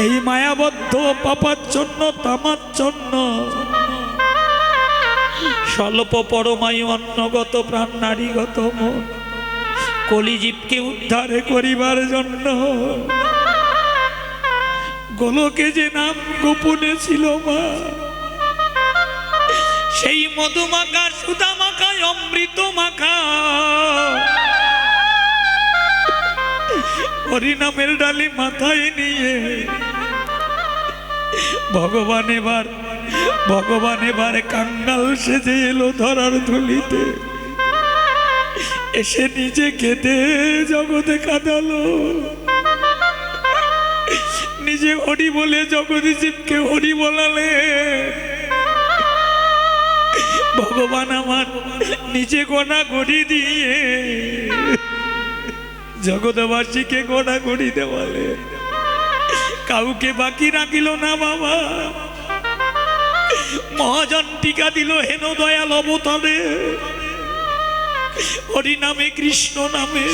এই মায়াবদ্ধ পাপাচ্ছন্ন তামাচ্ছন্ন স্বল্প পরমায়ু অন্নগত প্রাণ নারীগত মন কলিজীবকে উদ্ধার করিবার জন্য গোলকে যে নাম গোপনে ছিল মা, সেই মধু মাখা সুধা মাখা অমৃত মাখা হরিনামের ডালি মাথায় নিয়ে ভগবান এবার কাঙ্গাল সেজে এলো ধরার ধুলিতে, এসে নিজে কেঁদে জগতে কাঁদালো, নিজে হরি বলে জগৎ জীবকে হরি বলালে। ভগবান আমার নিজে গোনা গড়ি দিয়ে জগৎবাসীকে গোনা গড়ি দেওয়ালে, কাউকে বাকি রাখিল না বাবা। মহাজন টিকা দিল হেন দয়াল অবতারে, হরি নামে কৃষ্ণ নামে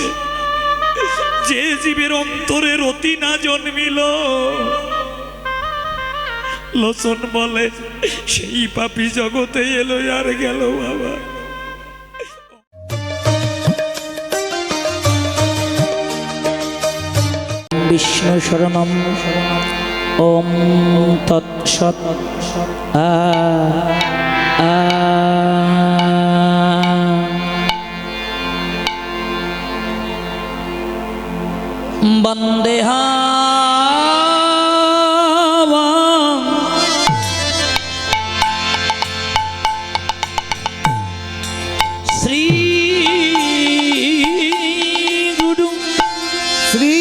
যে জীবের অন্তরে রতি না জন্মিল, লোচন বলে সেই পাপী জগতে এলো আর গেল বাবা। বিষ্ণু শরণম ওম তৎসৎ। বন্দেহাম শ্রী গুরু শ্রী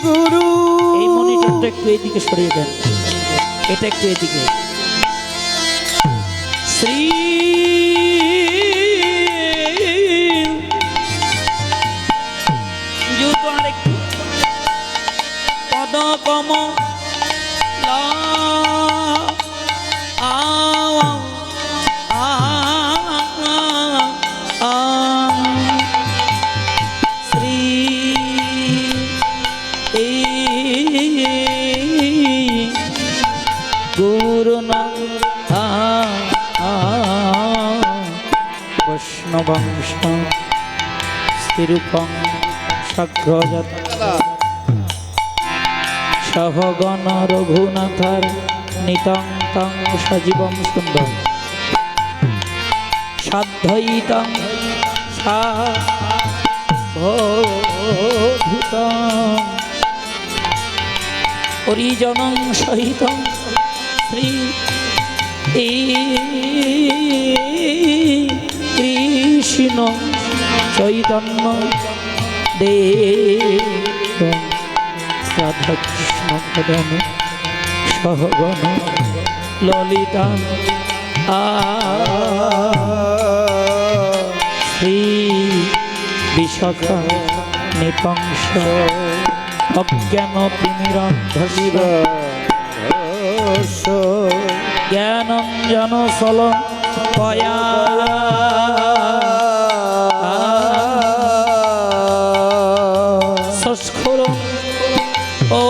গুরু। এই মনিটরটা একটু এইদিকে সরিয়ে দেন, এটা একটু এদিকে। শ্রী জুতো আরেকটু পদকম লা শ্রী গুরু বৈষ্ণবংশ স্থিরূপং সাগ্রজাত সহগণ রঘুনাথার নিতং তং সজীবং সুন্দর সাধ্যইতং সাধূতং পরিজনং সহিতং শ্রী কৃষ্ণ চৈতন্য দেব রাধাকৃষ্ণ পদম সহগণ ললিতা শ্রী বিশাখা নিপংস অজ্ঞান তিমিরন্ধস্য জ্ঞানঞ্জন সল পয়া সংস্ফুর ও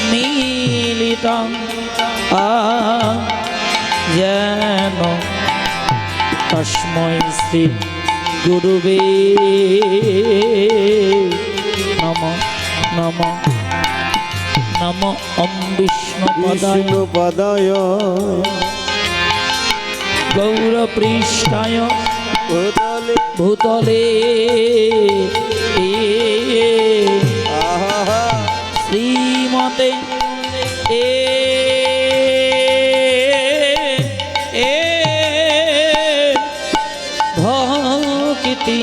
মিলিতং যেন তস্मै শ্রী গুরুবে নমঃ নমঃ নমঃ। ওম বিষ্ণুপদায় গৌরপৃষ্ঠায় ভূতলে শ্রীমতে ভক্তি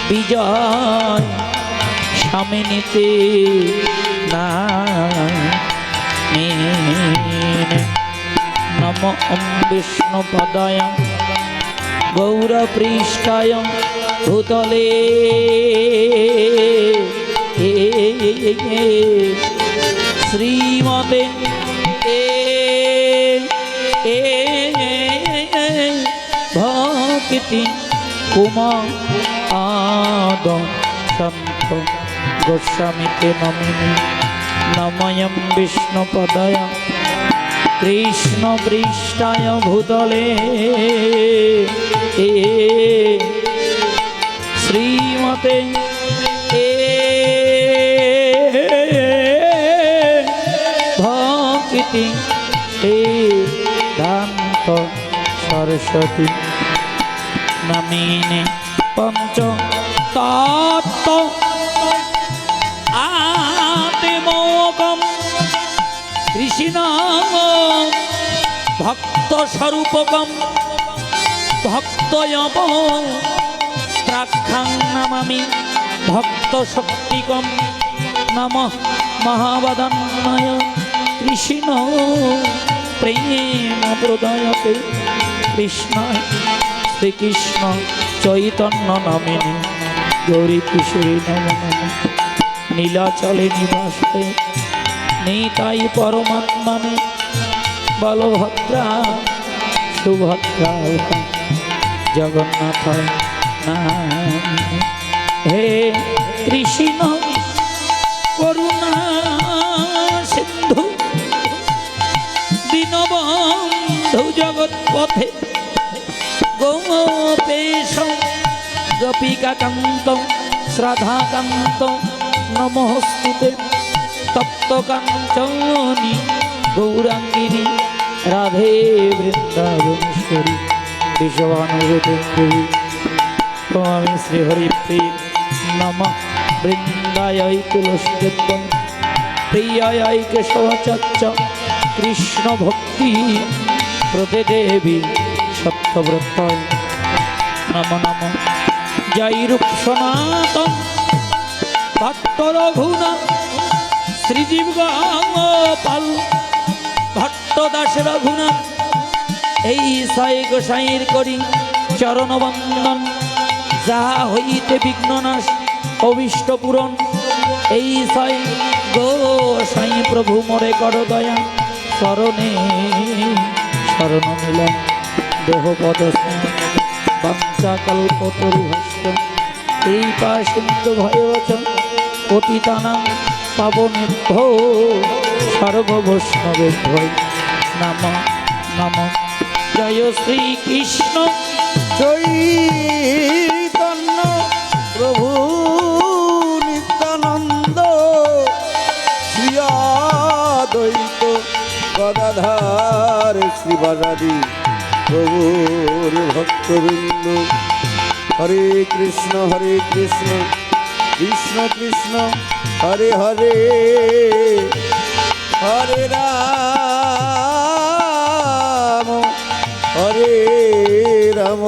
বিজয় স্বামিনীতে না নম ওম বিষ্ণুপদায় গৌরপৃষ্ঠায় ভূতলে শ্রীমতে ভক্তি কুমার সন্ত গোস্বামীতে নমিনি নময়ম বিষ্ণুপদায় কৃষ্ণ পৃষ্ঠায় ভূতলে শ্রীমতে ভক্তি দান্ত সরস্বতী নমিনে পঞ্চ তত্ত্ব আত্মোকম কৃষ্ণ ভক্ত স্বরূপকম ভক্তয়ব প্রাক্ষাং নমামি ভক্ত শক্তিকম নমঃ মহাবদন্নয় কৃষ্ণ প্রেম প্রদয়তে কৃষ্ণ শ্রীকৃষ্ণ চৈতন্য নামিনী গৌরী কিশোরী নম নম নীলাচলে নিবাসে নিতাই পরমাত্মনে বলভদ্রা সুভদ্রা জগন্নাথ নামিনী হে কৃষ্ণ করুণা সিন্ধু দীনবন্ধু জগৎপথে গোপেশ গোপিকাকান্ত শ্রদ্ধাকান্ত নমস্তুতে তপ্ত কাঞ্চনী গৌরাঙ্গিনী রাধে বৃন্দাবনেশ্বরী বিশ্বভানুদেবী স্বামী শ্রীহরিপ্রিয় নম বৃন্দায় তুলসীদেব্যং প্রিয়ায় কেশবাচার্য কৃষ্ণ ভক্তি প্রদে দেবী সত্যব্রত নম নম জয় রূপ সনাতন ভট্ট রঘুনাথ শ্রীজীব গোপাল ভট্ট দাস রঘুনাথ এই সাই গোসাইর করি চরণ বন্দন যাহা হইতে বিঘ্ননাশ অভিষ্ট পূরণ এই সাই গোসাই প্রভু মোরে কর দয়া শরণে শরণ মিলন দেহ পদ বাঞ্ছা কল্পতরুহস্য এই পাশিন্দ ভয়বচন পতিতানাং পাবনেভ্যো সর্ববৈষ্ণবেভ্যো নম নম জয় শ্রীকৃষ্ণ চৈতন্য প্রভু নিত্যানন্দ শ্রী অদ্বৈত গদাধর শ্রীবাসাদি প্রভুর ভক্তবৃন্দ হরে কৃষ্ণ কৃষ্ণ কৃষ্ণ হরে হরে হরে রাম হরে রাম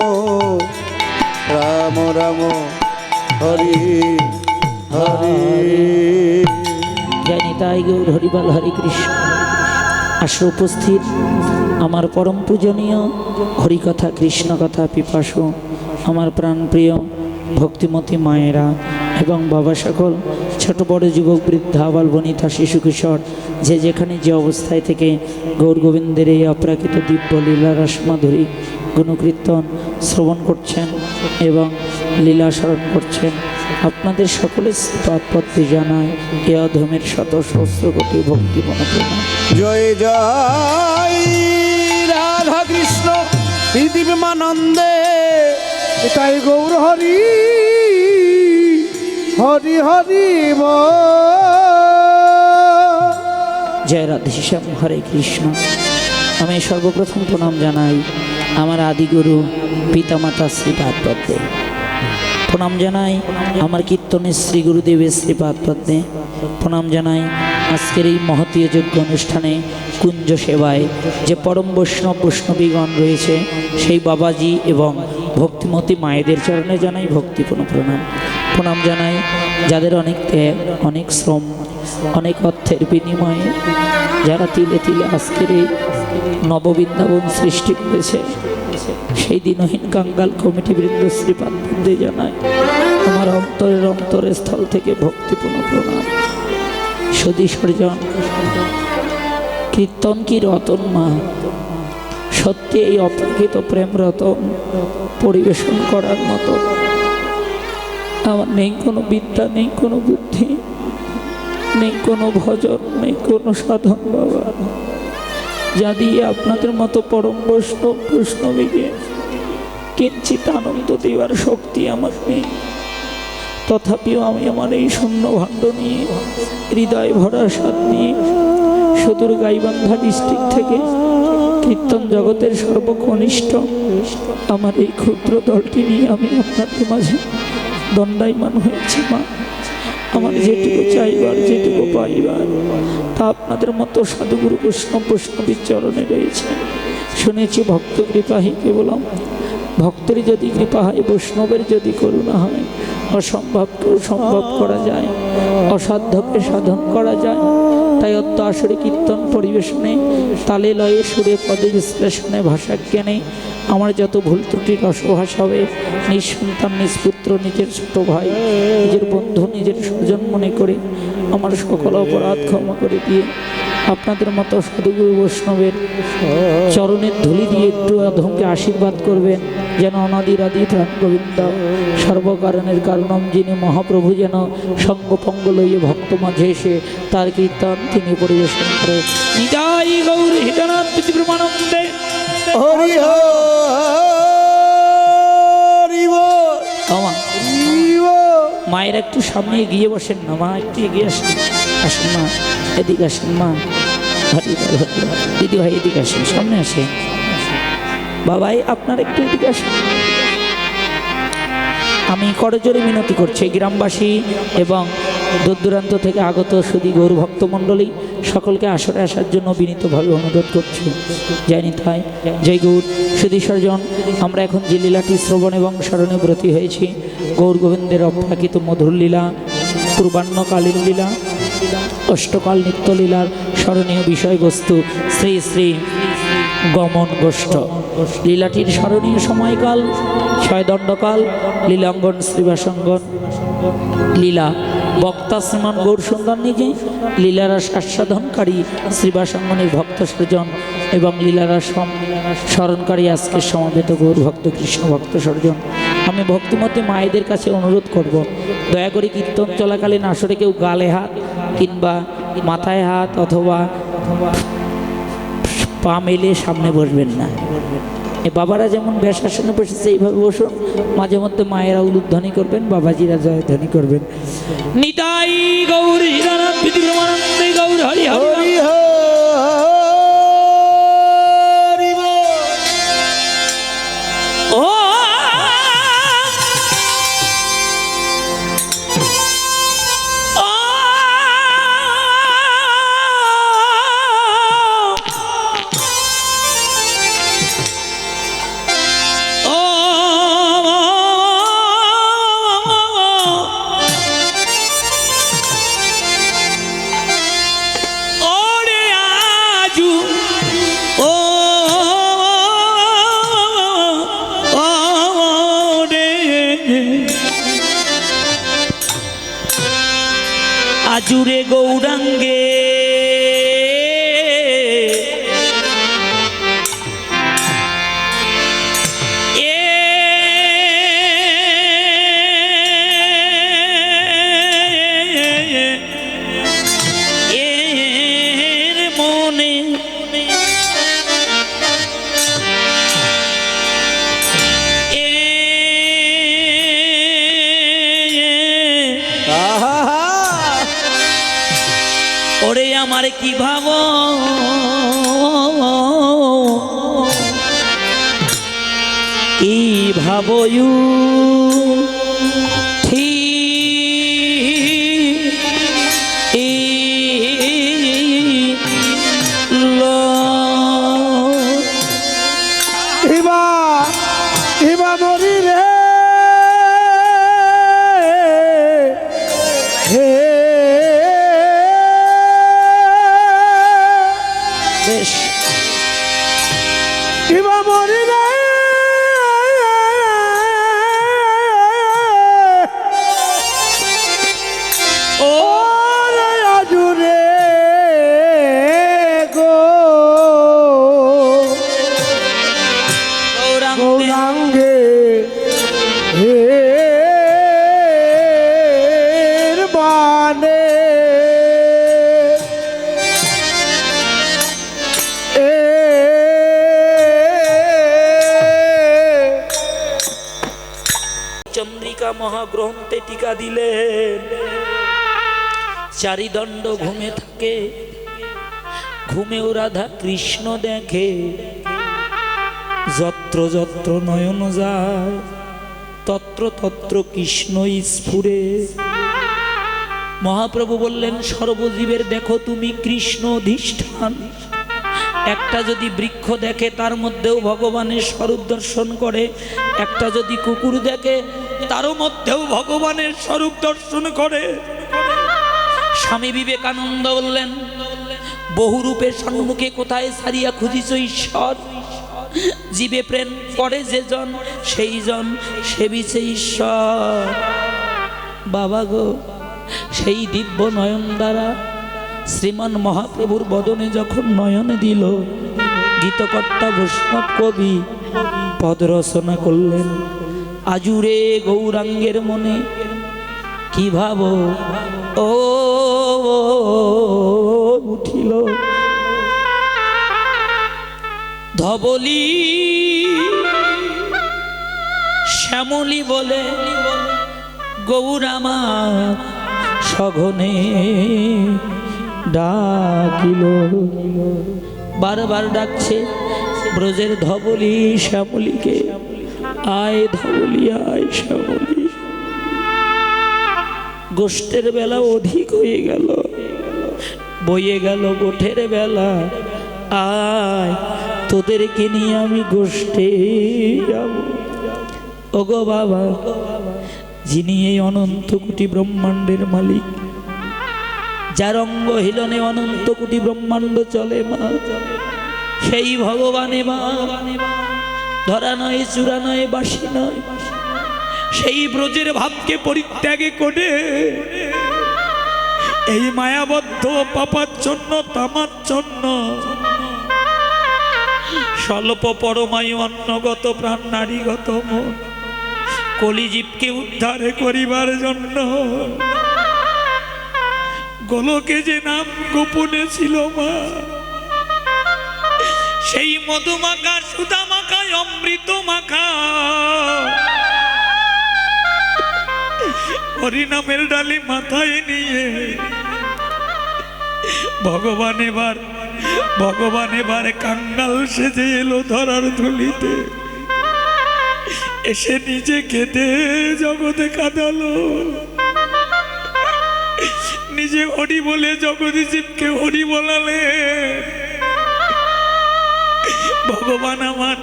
রাম রাম হরে হরে জানি তাই গৌর হরিবল হরে কৃষ্ণ। আসো উপস্থিত আমার পরম পূজনীয় হরিকথা কৃষ্ণ কথা পিপাসু আমার প্রাণপ্রিয় ভক্তিমতী মায়েরা এবং বাবা সকল ছোট বড় যুবক বৃদ্ধা আবাল বনিতা শিশু কিশোর যে যেখানে যে অবস্থায় থেকে গৌর গোবিন্দের এই অপ্রাকৃত দিব্য লীলা রসমাধুরী গুণকীর্তন শ্রবণ করছেন এবং লীলা স্মরণ করছেন আপনাদের সকলের তাৎপর্য জানায় এ অধমের শত সহস্র কোটি ভক্তি মনোপ্রণাম। জয় জয় রাধা কৃষ্ণ পৃথিবীমানন্দে তাই গৌর হরি হরি হরি জয় রাধেশ্যাম হরে কৃষ্ণ। আমি সর্বপ্রথম প্রণাম জানাই আমার আদিগুরু পিতামাতা শ্রীপাদ পদ্মে, প্রণাম জানাই আমার কীর্তনের শ্রী গুরুদেবের শ্রীপাদ পদ্মে, প্রণাম জানাই আজকের এই মহতীয় যোগ্য অনুষ্ঠানে কুঞ্জ সেবায় যে পরম বৈষ্ণব বৈষ্ণবীগণ রয়েছে সেই বাবাজি এবং ভক্তিমতী মায়েদের চরণে জানাই ভক্তিপূর্ণ প্রণাম। প্রণাম জানাই যাদের অনেক ত্যাগ অনেক শ্রম অনেক অর্থের বিনিময়ে যারা তিলে তিলে আজকের এই নববৃন্দাবন সৃষ্টি করেছে সেই দিনহীন কাঙ্গাল কমিটি বৃন্দ শ্রীপাদ বৃন্দে জানায় আমার অন্তরের স্থল থেকে ভক্তিপূর্ণ প্রণাম। সুধী সর্জন, কীর্তন কি রতন মা, সত্যি এই অপ্রকৃত প্রেম রতন পরিবেশন করার মতো আমার নেই কোনো বিদ্যা, নেই কোনো বুদ্ধি, নেই কোনো ভজন, নেই কোনো সাধন বাবা, যা দিয়ে আপনাদের মতো পরম বৈষ্ণবীকে কিঞ্চিত আনন্দ দেওয়ার শক্তি আমার নেই। তথাপিও আমি আমার এই শূন্য ভাণ্ড নিয়ে, হৃদয় ভরা স্বাদ নিয়ে সুদূর গাইবান্ধা ডিস্ট্রিক্ট থেকে কীর্তন জগতের সর্বকনিষ্ঠ আমার এই ক্ষুদ্র দলটি নিয়ে আমি আপনাদের মাঝে দণ্ডায়মান হয়েছি মা। আমার যেটুকু চাইবার, যেটুকু পাইবার তা আপনাদের মতো সাধুগুরু বৈষ্ণবীর চরণে রয়েছে। শুনেছি ভক্ত কৃপাহি কেবলম, ভক্তের যদি কৃপা হয়, বৈষ্ণবের যদি করুণা হয়, অসম্ভবকেও সম্ভব করা যায়, অসাধ্যকে সাধন করা যায়। তাই অত্য আসরে কীর্তন পরিবেশনে, তালে লয়ে সুরে পদে বিশ্লেষণে, ভাষা জ্ঞানে আমার যত ভুল ত্রুটির রসভাস হবে, নিজ সন্তান, নিজ পুত্র, নিজের ছোট ভাই, নিজের বন্ধু, নিজের স্বজন মনে করে আমার সকল অপরাধ ক্ষমা করে দিয়ে আপনাদের মতো সাধুগুরু বৈষ্ণবের চরণের ধুলি দিয়ে একটু অধমকে আশীর্বাদ করবেন, যেন অনাদির আদি প্রাণ গোবিন্দ সর্বকারণের কারণম, যিনি মহাপ্রভু যেন সঙ্গপঙ্গ লইয়ে ভক্ত মাঝে এসে তার কীর্তন তিনি পরিবেশন করে। নিতাই গৌর হিতানাথ প্রীতিপ্রমানন্দে হরি হরি বল। মায়ের একটু সামনে এগিয়ে বসেন না মা, একটু এগিয়ে আসেন, আসেন মা, এদিকে আসেন মা। দিদি ভাই এদিকে আসেন, সামনে আসেন। বাবাই আপনার একটু এদিকে আসেন। আমি করজোরে মিনতি করছি গ্রামবাসী এবং দূর দূরান্ত থেকে আগত সুধী গৌর ভক্তমণ্ডলী সকলকে আসরে আসার জন্য বিনীতভাবে অনুরোধ করছি। জয় নিতাই, জয় গৌর। সুধী সর্জন, আমরা এখন যে লীলাটি শ্রবণ এবং স্মরণে ব্রতী হয়েছি, গৌর গোবিন্দের অপ্রাকৃত মধুর লীলা, পূর্বাহ্নকালীন লীলা, অষ্টকাল নিত্যলীলার স্মরণীয় বিষয়বস্তু শ্রী শ্রী গমন গোষ্ঠ। লীলাটির স্মরণীয় সময়কাল ছয়দণ্ডকাল, লীলাঙ্গন শ্রীবাসঙ্গন লীলা, বক্তা শ্রীমান গৌর সুন্দর নিজে, লীলারাস আস্বাদনকারী শ্রীবাসঙ্গনের ভক্ত সর্জন এবং লীলারাস স্মরণকারী আজকের সমবেত গৌর ভক্ত কৃষ্ণ ভক্ত সর্জন। আমি ভক্তিমতী মায়েদের কাছে অনুরোধ করব, দয়া করে কীর্তন চলাকালীন আসরে কেউ গালে হাত কিংবা মাথায় হাত অথবা পা মেলে সামনে বসবেন না। এ বাবারা যেমন ব্যাস আসনে বসেছে এইভাবে বসুন, মাঝে মধ্যে মায়েরা উলুধ্বনি করবেন, বাবাজিরা জয়ধ্বনি করবেন। নিতাই গৌর হিরানাথ প্রীতিপ্রমানন্দে গৌর হরি হরি হরি বল। ও আজুরে গৌরাঙ্গে এর মনে ওরে আমার কি ভাব, কি ভাবয়ু ইবা মরি রে হে বেশ ইবা মরি রে মহাগ্রন্থে টিকা দিলেন। চারিদণ্ড ঘুমে থাকে, ঘুমেও রাধা কৃষ্ণ দেখে। যত্র যত্র নয়ন যায়, তত্র তত্র কৃষ্ণ স্ফুরে। মহাপ্রভু বললেন, সর্বজীবের দেখো তুমি কৃষ্ণ অধিষ্ঠান। একটা যদি বৃক্ষ দেখে তার মধ্যেও ভগবানের স্বরূপ দর্শন করে, একটা যদি কুকুর দেখে তারও মধ্যেও ভগবানের স্বরূপ দর্শন করে। স্বামী বিবেকানন্দ বললেন, বহুরূপের সম্মুখে কোথায় সারিয়া খুঁজিছ ঈশ্বর। জীবে প্রেম করে যে জন, সেই জন সেবিছে ঈশ্বর। বাবা গো, সেই দিব্য নয়ন দ্বারা শ্রীমান মহাপ্রভুর বদনে যখন নয়ন দিল, গীতকর্তা বৈষ্ণব কবি পদ রচনা করলেন। আজুরে গৌরাঙ্গের মনে কি ভাব ও উঠিল। ধবলি শ্যামলি বলে গৌরামা সঘনে ডাকিল। বারবার ডাকছে ব্রজের ধবলি শ্যামলিকে, আয় ধবলি আয় শ্যামলি। গোষ্ঠের বেলা অধিক হয়ে গেল, বইয়ে গেল গোঠের বেলা। আয় তোদেরকে নিয়ে আমি গোষ্ঠে যাব। ওগো বাবা, যিনি এই অনন্ত কোটি ব্রহ্মাণ্ডের মালিক, যার অঙ্গ হিলনে অনন্ত কোটি ব্রহ্মাণ্ড চলে মা, সেই ভগবানে মা। ধরা নয়, চূড়া নয়, বাসি নয়, সেই ব্রজের ভাবকে পরিত্যাগে করে এই মায়াবদ্ধ পাপাচ্ছন্ন তামাচ্ছন্ন স্বল্প পরমায়ু অন্নগত প্রাণ নারীগত মন কলিজীবকে উদ্ধার করিবার জন্য গোলকে যে নাম গোপনে ছিল মা, সেই মধু মাখা সুধা মাখা অমৃত মাখা হরিনামের ডালি মাথায় নিয়ে ভগবান এবার কাঙ্গাল সেজে এলো ধরার ধুলিতে। এসে নিজে কেঁদে জগতে কাঁদালো, নিজে হরি বলে জগদীশকে হরি বলালে। ভগবান আমার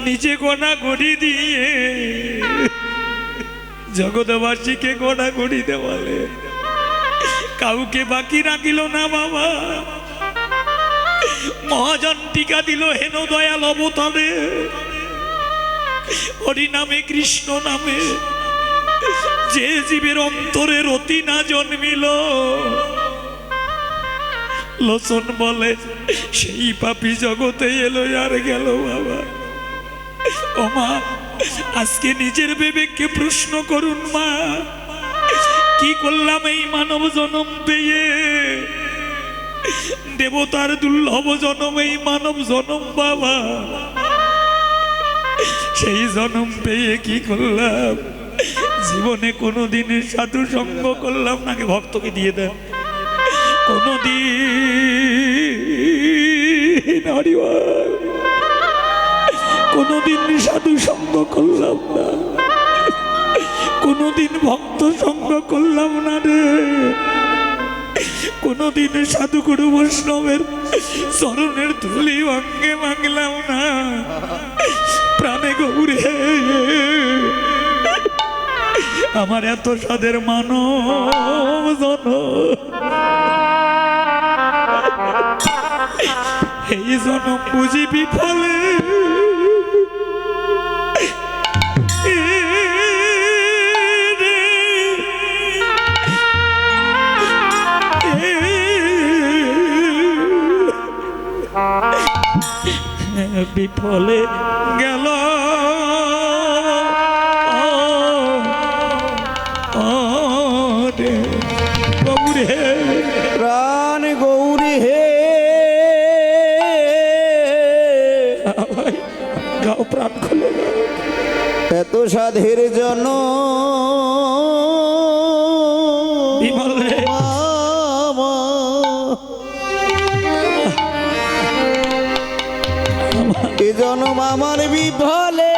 নিজে গোনা গড়ি দিয়ে জগৎবাসীকে গোনা গড়ি দেওয়ালে, কাউকে বাকি রাখিল না বাবা। মহাজন টিকা দিল হেন দয়াল অবতারে, হরি নামে কৃষ্ণ নামে যে জীবের অন্তরে রতি না জন্মিল। লোচন বলে সেই পাপী জগতে এলো আর গেল বাবা। ও মা, আজকে নিজের বিবেককে প্রশ্ন করুন মা, কি করলাম এই মানব জন্ম পেয়ে? দেবতার দুর্লভ জন্ম এই মানব জন্ম বাবা। সেই জন্ম পেয়ে কি করলাম? জীবনে কোনোদিন সাধু সঙ্গ করলাম নাকি? ভক্তকে দিয়ে দেন। কোনোদিন সাধু সঙ্গ করলাম না, কোনোদিন ভক্ত সঙ্গ করলাম না রে। কোনোদিন সাধুগুরু বৈষ্ণবের চরণের ধুলি অঙ্গে মাগলাম না। প্রাণে গৌরে আমার এত সাধের মানব জন, এই জনম বুঝিবি ফলে বিফলে গেল গৌরে প্রাণ গৌরী হে। গাও প্রাণ খুলে এত সাধের জন্য জনম আমার বিফলে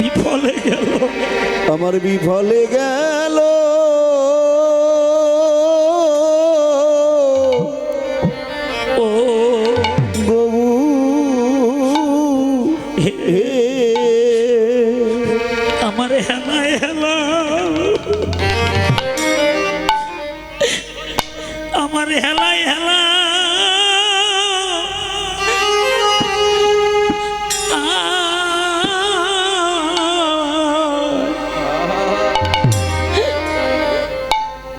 বিফলে গেল, আমার বিফলে গেল ও গবু হে আমার হেলায় হেলা, আমার হেলায় হেলা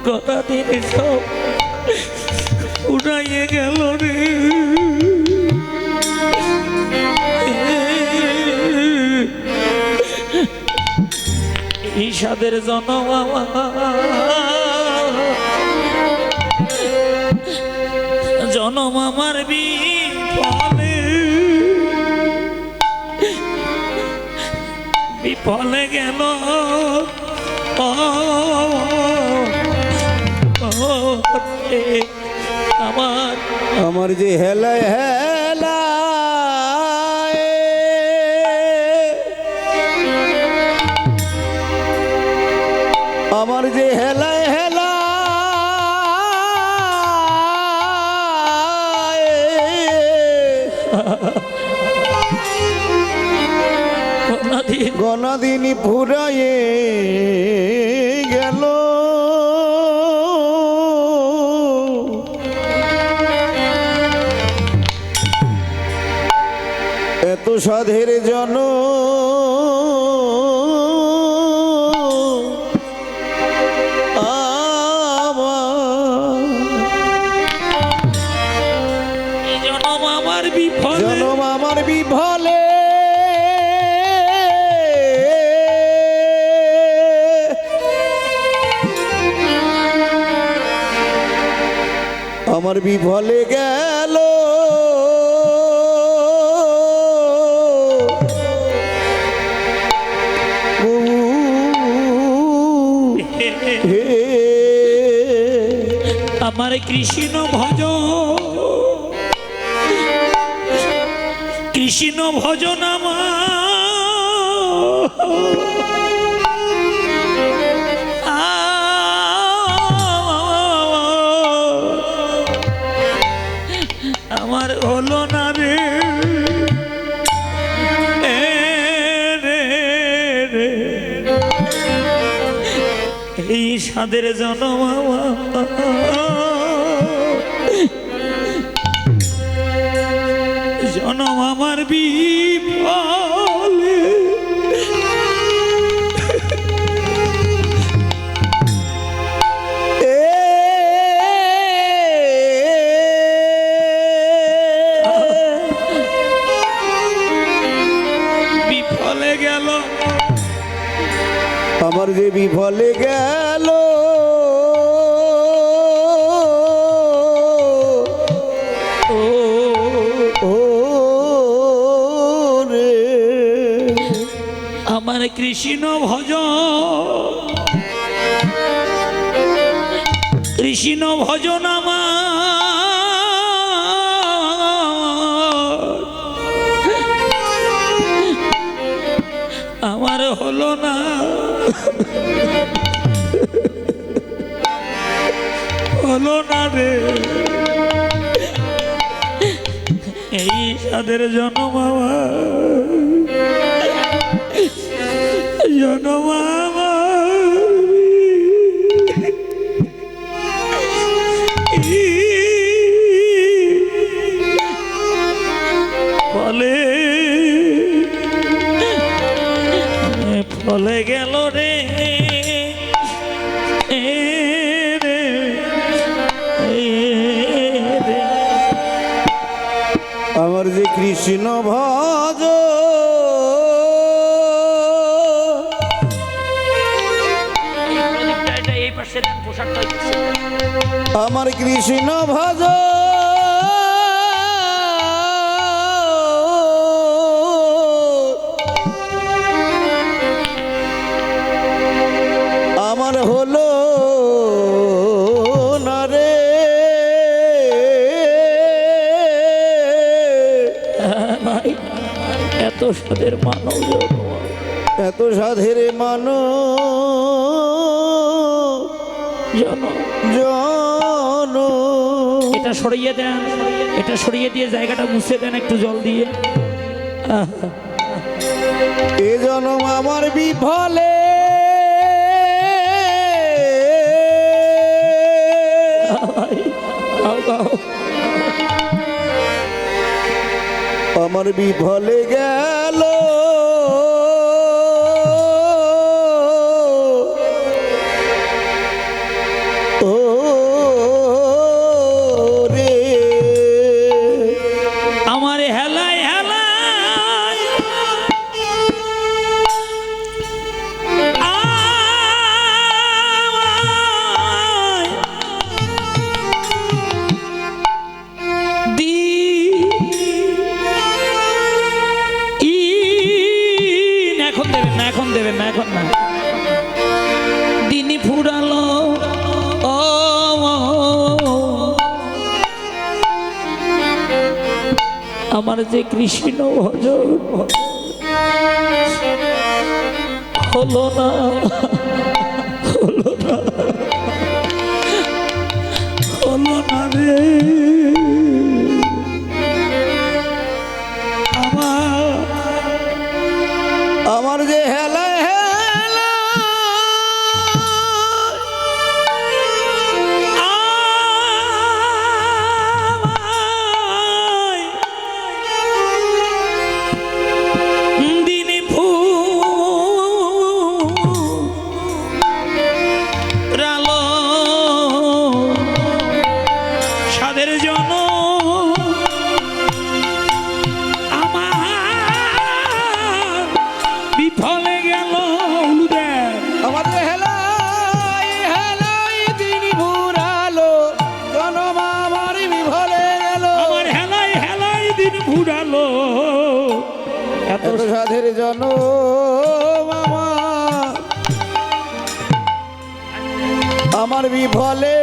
কথা দিন সব উড়াইয়ে গেল রে। ঈশাদের জনম জনম আমার বিফলে, বিফলে গেল ও আমার আমার যে হেলায় হেলা আমার যে হেলায় হেলা গণদিন ফুরায়ে গেল এত সাধের জন জনম আমার বিফলে, জনম আমার বিফলে আমার বিফলে গেল হে আমার কৃষ্ণ ভজ, কৃষ্ণ ভজন আমার হলো না রে, এই সাদের জনম জনম আমার বিফলে, বিফলে গেল আমার যে বিফলে গেল ও রে আমার কৃষ্ণ ভজ, কৃষ্ণ ভজন আমার হলো না, হলো না রে, এই সাদের জনম আমার, জনম ফলে ফলে গেল রে, আমার যে কৃষ্ণ ভজ আমার কৃষ্ণ ভজ আমার হলো সাদের মানব জন্ম, এত সাধের মানো জন জন এটা সরিয়ে দেন, এটা সরিয়ে দিয়ে জায়গাটা মুছে দেন একটু জল দিয়ে। এ জনম আমার বিফলে আমার বিফলে গেল ও রে আমার হেলায় হেলায় এখন দেবেন না, এখন দেবেন না, এখন না। দিনই ফুরালো ও আমার যে কৃষ্ণ ভজন হলো না, হলো না, হলো না রে আমার যে হেলা হেলা দিনে ফুরালো সাদের জন আমার বিফলে গেল উলুদের। আমার যে হেলাই হেলাই দিন ঘুরালো জনম আমার বিফলে গেল আমার হেলাই হেলাই দিন ফুরালো এত এত সাধের জনম আমার বিফলে